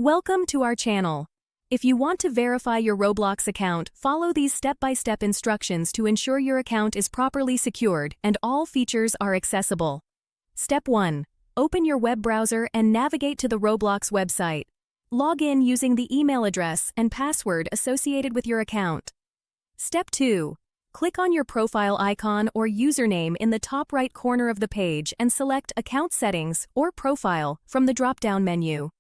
Welcome to our channel. If you want to verify your Roblox account, follow these step-by-step instructions to ensure your account is properly secured and all features are accessible. Step 1. Open your web browser and navigate to the Roblox website. Log in using the email address and password associated with your account. Step 2. Click on your profile icon or username in the top right corner of the page and select Account Settings or Profile from the drop-down menu.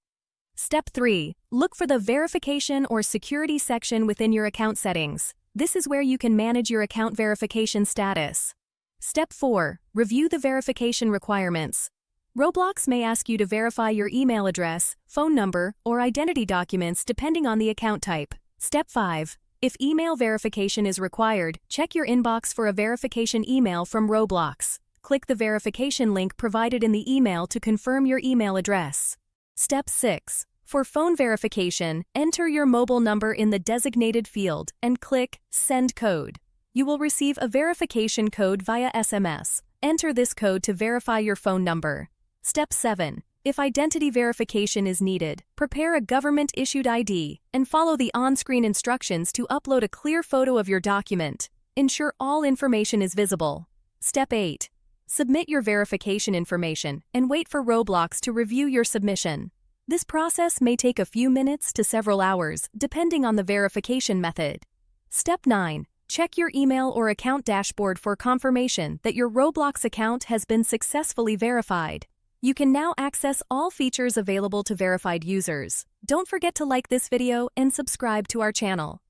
Step 3. Look for the Verification or Security section within your account settings. This is where you can manage your account verification status. Step 4. Review the verification requirements. Roblox may ask you to verify your email address, phone number, or identity documents depending on the account type. Step 5. If email verification is required, check your inbox for a verification email from Roblox. Click the verification link provided in the email to confirm your email address. Step 6. For phone verification, enter your mobile number in the designated field and click Send Code. You will receive a verification code via SMS. Enter this code to verify your phone number. Step 7. If identity verification is needed, prepare a government-issued ID and follow the on-screen instructions to upload a clear photo of your document. Ensure all information is visible. Step 8. Submit your verification information and wait for Roblox to review your submission. This process may take a few minutes to several hours, depending on the verification method. Step 9. Check your email or account dashboard for confirmation that your Roblox account has been successfully verified. You can now access all features available to verified users. Don't forget to like this video and subscribe to our channel.